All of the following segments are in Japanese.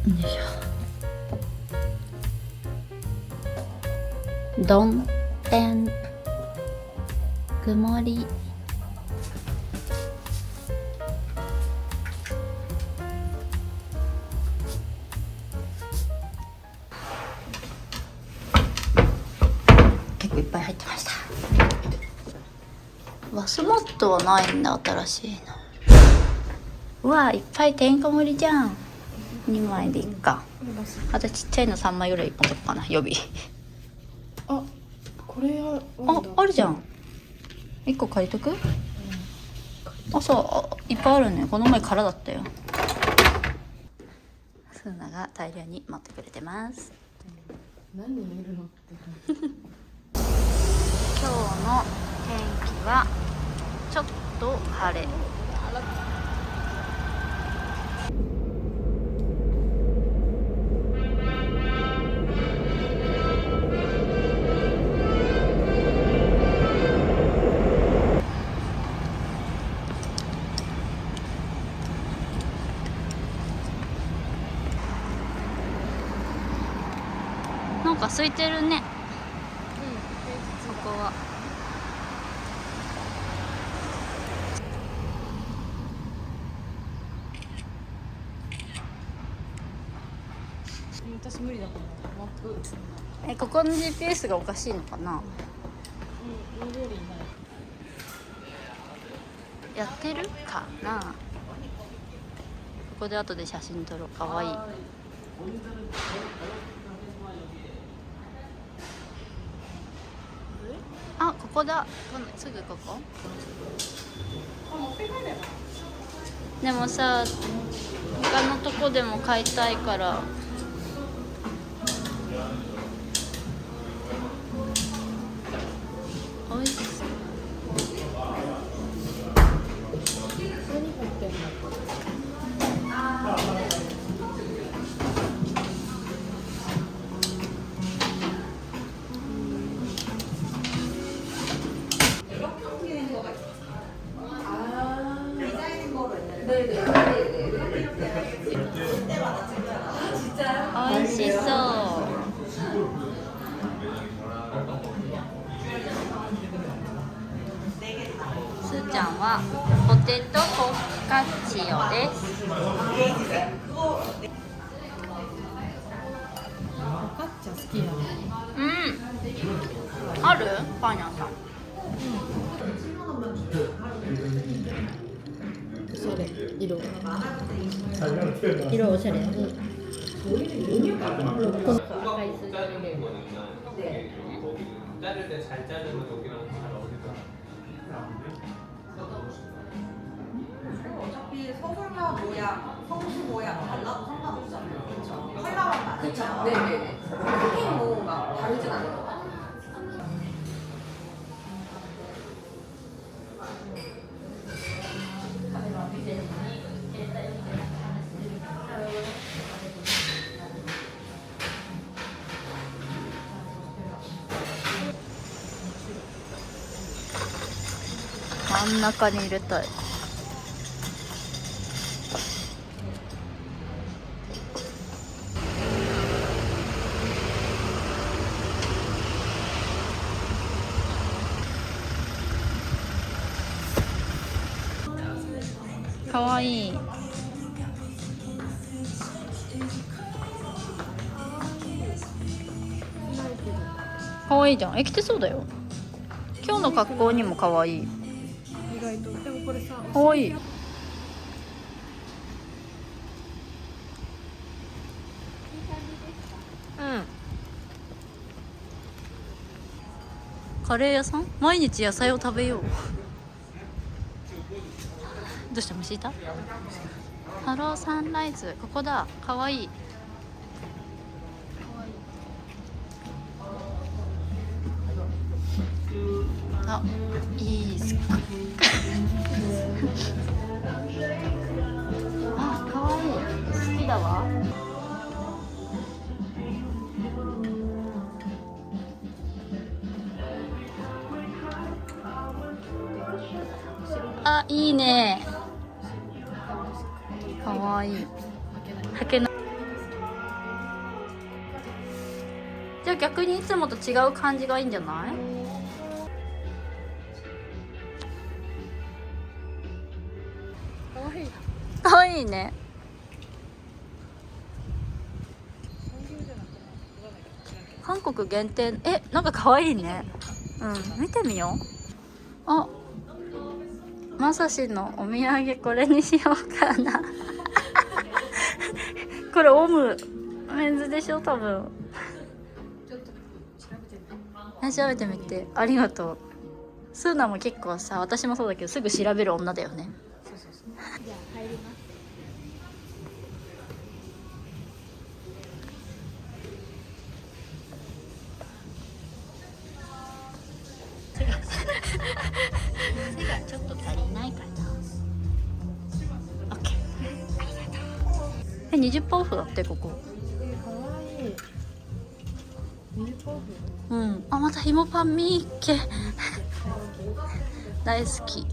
いしょ。どんてん曇り。結構いっぱい入ってました。バスマットはないんだ、新しいの。うわ、いっぱいてんこ盛りじゃん。2枚でいっか。あとちっちゃいの3枚ぐらい持とくかな、予備。あ、これはあるじゃん。1個借りとく？あ、そういっぱいあるね。この前空だったよ。スーナが大量に持ってくれてます。何人いるのって今日の天気はちょっと晴れ。なんか空いてるね。そこは。私無理だもんマップここの GPS がおかしいのかな。大通りにないやってるかな。ここで後で写真撮ろう。かわいい。あ、ここだ。すぐここ。でもさ、他のとこでも買いたいから。おいしそう。おいしそう。すーちゃんはポテトフォカッチオです。フォカッチャ好きなの。ある？パン屋さん。おしゃれ。色おしゃれ。자를 때 잘 자르면 여기랑 잘 어울리더라. 어차피 서술마 모양, 성수 모양 달라도 상관없잖아요. 그렇죠? 컬러만 다르죠? 네네. 크게 뭐막 다르진 않을 것 같아요.真ん中に入れたい。かわいい。かわいいじゃん。着てそうだよ。今日の格好にもかわいい。意外とでもこれさかわいい。カレー屋さん？毎日野菜を食べよう。どうした？虫いた？ハローサンライズ。ここだ。かわいい。あ、いいスク。あ、かわいい。好きだわ。あ、いいね。かわいい。はけない。じゃあ逆にいつもと違う感じがいいんじゃない？かわいい。かわいいね。韓国限定、なんかかわいいね。うん、見てみよう。あ、まさしのお土産これにしようかな。これオムメンズでしょ多分。調べてみて。ありがとう。スーナも結構さ、私もそうだけどすぐ調べる女だよね。じゃあ入ります。背がちょっと足りないかな。オッケー。ありがとう。20%オフだってここ。かわいい。ミルクオフ。うん。あ、またひもパンミーケ。大好き。ウ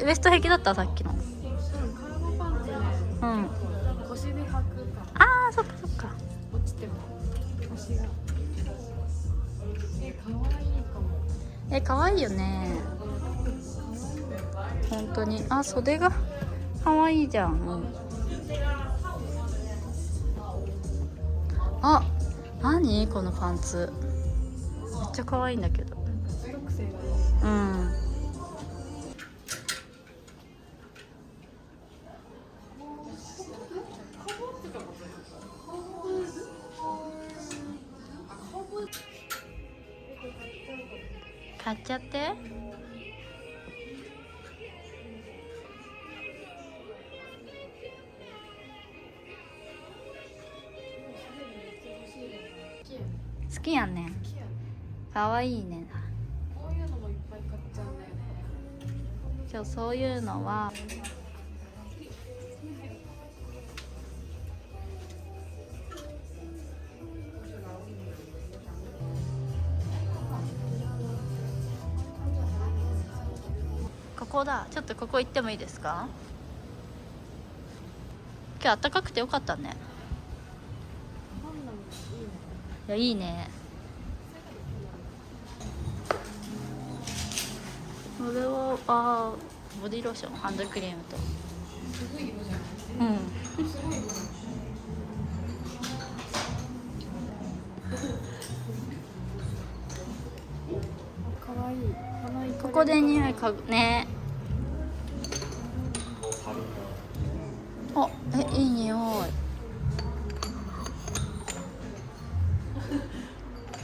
エスト平気だったさっきの。カーゴパンツね。うん。腰で履くか。あー、そっかそっか。落ちても腰が。かわいいかも。可愛いよね。本当に。あ、袖が可愛いじゃん。あ、何このパンツ。めっちゃ可愛いんだけど。特性がいい。うん。買っちゃって。好きやねん。かわいいね。こういうのもいっぱい買っちゃうんだよね。今日そういうのはここだ。ちょっとここ行ってもいいですか？今日暖かくてよかったね。パンダもいいね。いや、いいね。これはボディローション、ハンドクリームと。すごい色じゃん。うん。すごい色。かわいい。ここで匂い嗅ぐね。あ、いい匂い。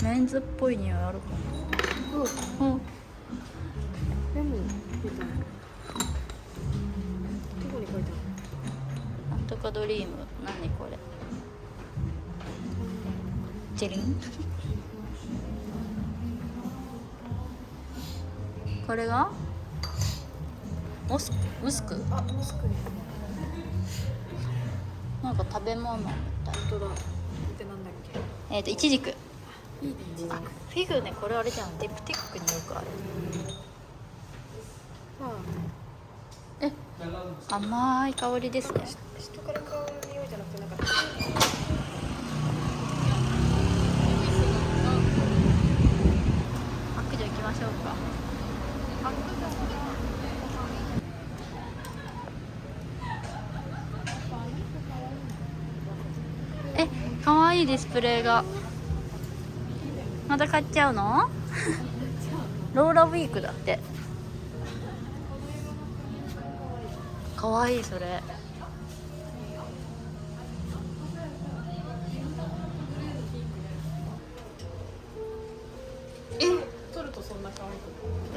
メンズっぽい匂いあるかも。うん。レモン出た。どこに書いてある？なんとかドリーム。何これ。ジェリン。これがモスク、ムスク。あ、モスクに。なんか食べ物みたい。本当だ。ってなんだっけ？イチジク。いいね。あ、フィグね。これあれじゃん。ディプティックによくある。甘い香りですね。人から香る匂いじゃなくてなんか。白状行きましょうか。かわいいディスプレイが。また買っちゃうの？ローラウィークだって。かわいいそれ。撮るとそんな可愛い。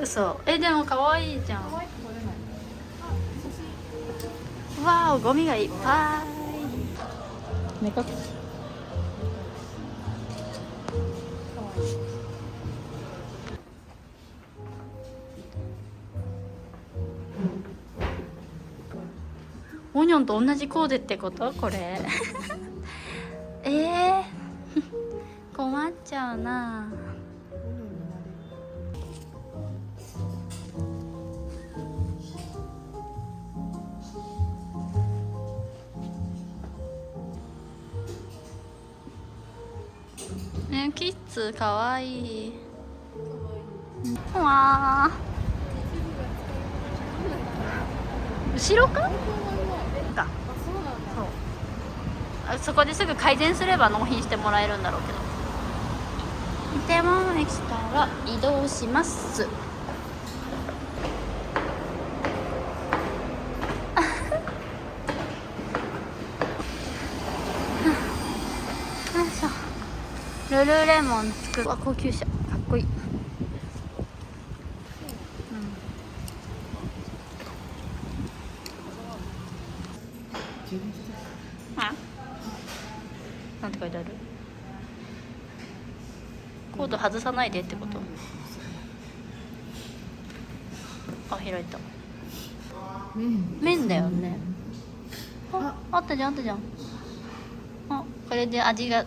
嘘。でもかわいいじゃん。可愛く撮れない。わーお、ゴミがいっぱい。目隠し。オニョンと同じコーデってことこれ。困っちゃうな。ね、キッズかわいい。うわー、後ろかか、そう、そこですぐ改善すれば納品してもらえるんだろうけど。イテウォン駅から移動します。よいしょ。ルルレモン作る。わ、高級車かっこいい。あ、なんて書いてある？コード外さないでってこと？あ、開いた。麺だよね。あったじゃん、あったじゃん。あ、これで味がっ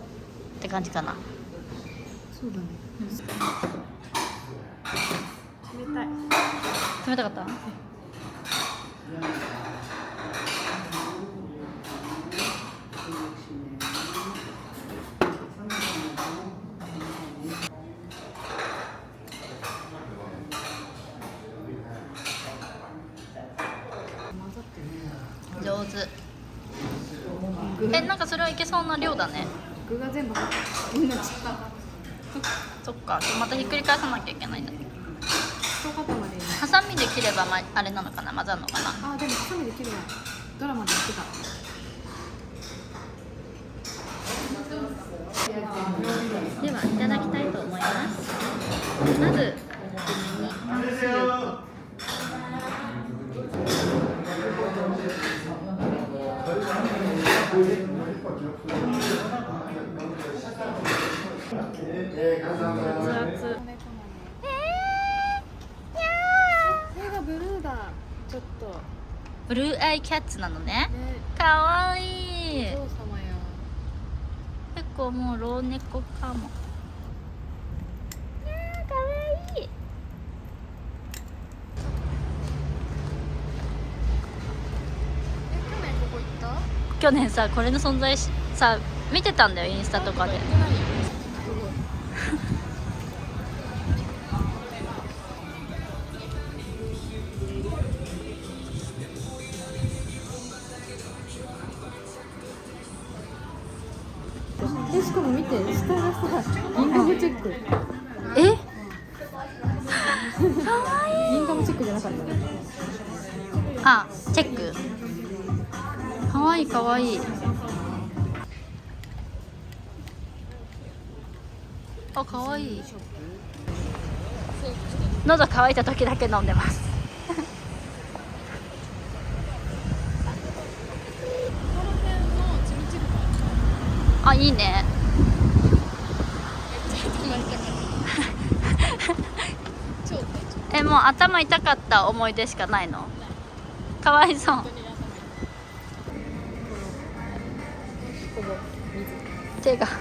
て感じかな。そうだね。冷たい。冷たかった？上手。なんかそれはいけそうな量だね。具が全部入ってる。同じだ。そっか、またひっくり返さなきゃいけないんだね。一塊まで。ハサミで切れば、あれなのかな、混ざるのかな。あ、でもハサミで切るわ。ドラマでやってた。では、いただきたいと思います。まず、タンスープ。手がブルーだ。ちょっと。ブルーアイキャッツなのね。ね、かわいい。お父様や。結構もう老猫かも。いやー、かわいい。去年ここ行った？去年さ、これの存在さ見てたんだよ、インスタとかで。しかも見て、下がさ、インカムチェック。えかわいい。インカムチェックじゃなかったね。あ、チェック。かわいいかわいい。あ、かわいい。喉乾いた時だけ飲んでます。あ、いいね。もう頭痛かった思い出しかないの。かわいそう。手がす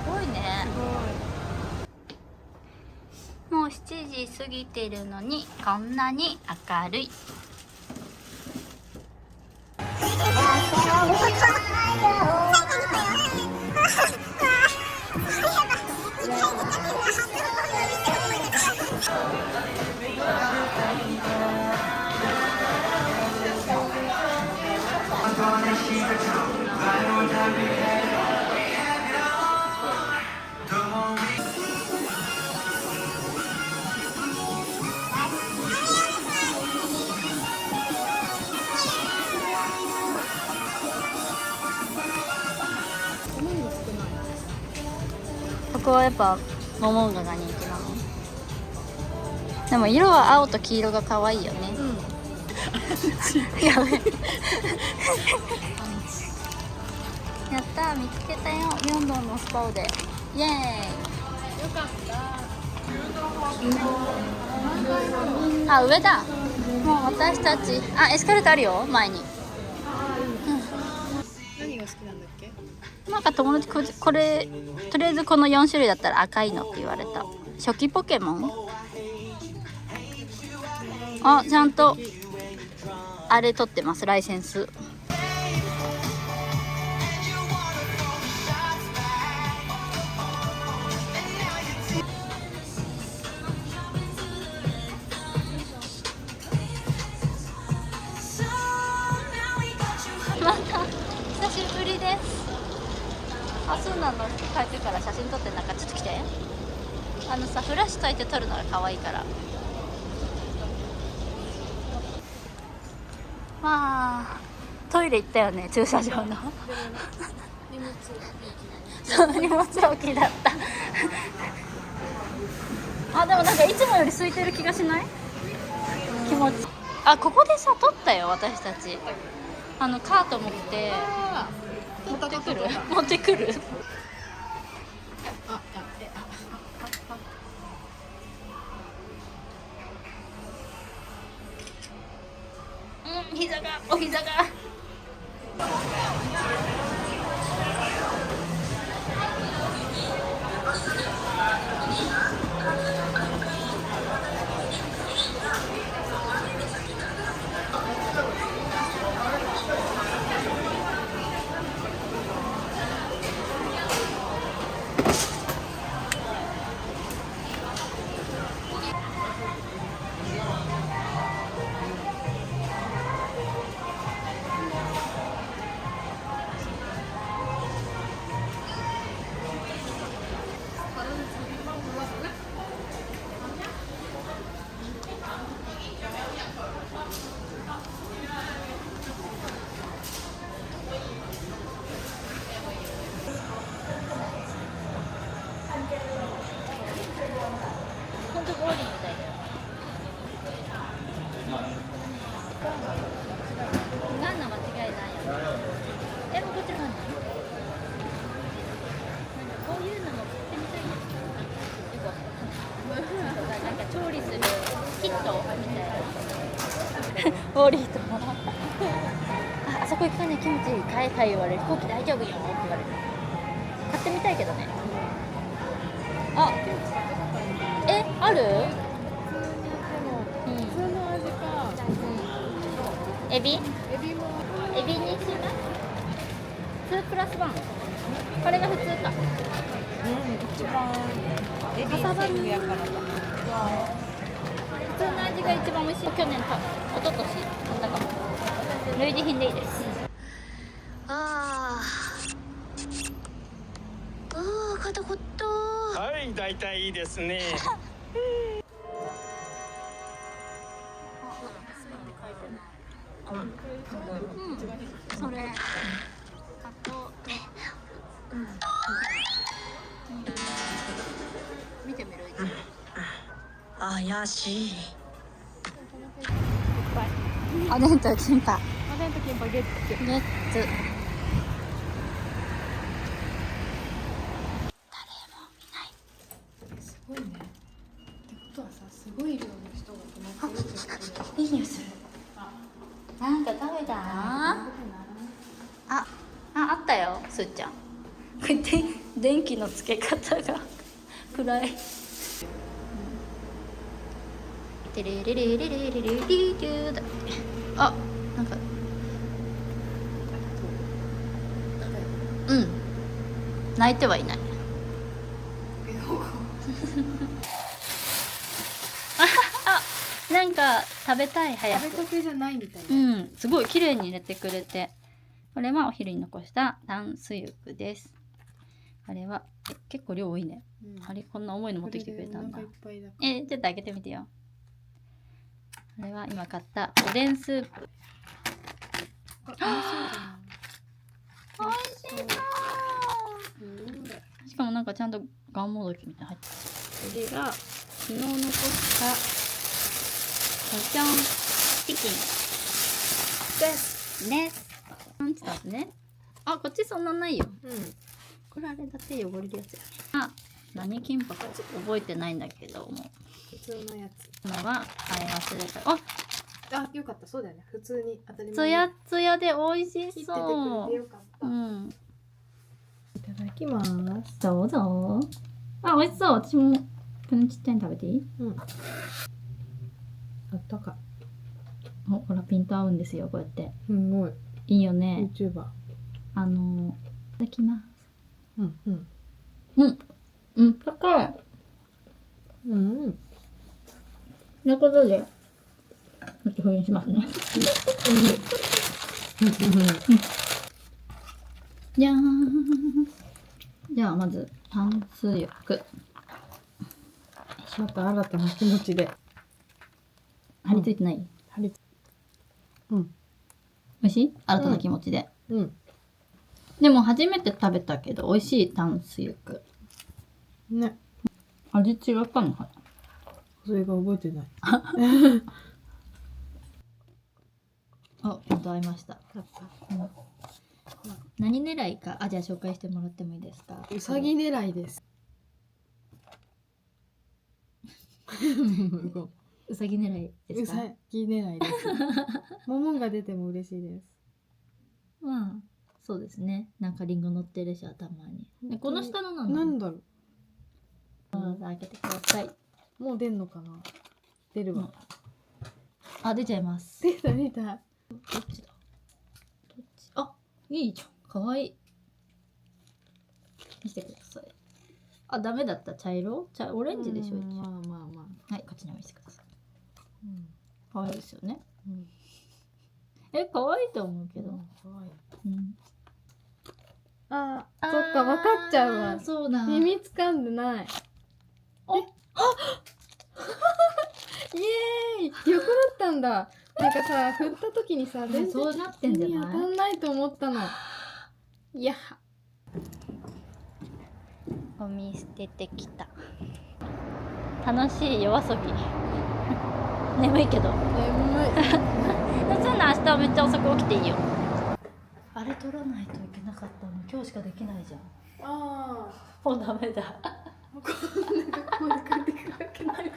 ごいね。もう7時過ぎてるのにこんなに明るい。こはやっぱモモンガが人気なの。でも色は青と黄色が可愛いよね。やべやったー、見つけたよ、ミョンドンのスパオで。イエーイ。よかった。あ、上だ。もう私たち、あ、エスカレーターあるよ、前に。何が好きなんだっけ？なんか友達これとりあえずこの4種類だったら赤いのって言われた。初期ポケモン。あ、ちゃんとあれ取ってます、ライセンス。また久しぶりです。あ、そうなの。帰ってから写真撮って、なんかちょっと来て。あのさ、フラッシュ焚いて撮るのが可愛いから。まあトイレ行ったよね、駐車場の。そう荷物置きだったあ、でもなんかいつもより空いてる気がしない？気持ち。あ、ここでさ撮ったよ、私たち。カート持って持ってくる持ってくる。うん、膝が、お膝が。本当ボーリングだよ。ガンの間違いないよ。え、もうこっちの何？なんかこういうのも買ってみたいんですけど、よくわかんない。なんか調理するキットみたいな。ボーリーともあそこ行くかね、キムチ買え買え言われる。飛行機大丈夫よって言われる。買ってみたいけどね。あ、え、ある？普通の味か。エビ？エビも。エビにします？2プラス1。これが普通か。一番エビセーフやからだ。普通の味が一番美味しい。去年一昨年買ったかも。類似品でいいです。ああ、肩こった。はい、だいたいいいですね。それ。あと。見てみる。怪しい。おでんとキンパ。おでんとキンパゲット。ゲッツ。すごいね。ってことはさ、すごい量の人が泊まってるってことで。いい匂いする。なんか食べた？あったよ、すーちゃん。こうやって電気のつけ方が暗い。テレレレレレレレレレだって。あ、なんか。うん。泣いてはいない。なんか食べたい、早く。食べかけじゃないみたいな。うん、すごい綺麗に入れてくれて。これはお昼に残した淡水浴です。あれは結構量多いね。あれ、こんな重いの持ってきてくれたんだ。ちょっと開けてみてよ。これは今買ったおでんスープ。美味しそうおいしそう。しかもなんかちゃんとかんもどきみたいな入ってる。これが昨日残したじゃじゃんチキンですなんつったんですね。あ、こっちそんなないよ。これあれだって汚れるやつやね。あ、何キンパかちょっと覚えてないんだけども、普通のやつ。のが買い忘れた。あ、あ、よかった。そうだよね。普通に当たり前につやつやで美味し切っててくそれてよかった。う。うん。いただきます。どうぞ。あ、美味しそう。私もこのちっちゃいの食べていい？あったかお、ほらピント合うんですよ。こうやって。い。すごい。いいよね。 YouTuber。いただきます。高い。ということで、ちょっと封印しますね。じゃーん。じゃあまず炭水浴。また新たな気持ちで。張り付いてない？美味しい？新たな気持ちで。でも初めて食べたけど美味しい炭水浴。ね。味違ったのかな？それが覚えてない。あ、本当合いました。何狙いか、じゃあ紹介してもらってもいいですか？うさぎ狙いです。うさぎ狙いですか？うさぎ狙いです。桃が出ても嬉しいです。まあ、そうですね。なんかリンゴ乗ってるし、頭に。でこの下のななんだろ開けてください。う。もう出んのかな。出るわ。あ、出ちゃいます。出た出た。どっちだ？どっち？あ、いいじゃん。かわいい。見せてください。あ、ダメだった。茶色？オレンジでしょ、一応。まあまあまあ。はい、こっちに見せてください。かわいいですよね。かわいいと思うけど。かわいい。あそっか、わかっちゃうわ。そうだ。耳掴んでない。イエーイ、横だったんだ。なんかさ、振った時にさ、全然そうなってんじゃ耳当たない？んないと思ったの。いや。ゴミ捨ててきた。楽しい夜遊び。眠いけど。眠い。そういうの明日めっちゃ遅く起きていいよ。あれ取らないといけなかったの。今日しかできないじゃん。ああ。もうダメだ。こんな格好で帰ってくるわけないか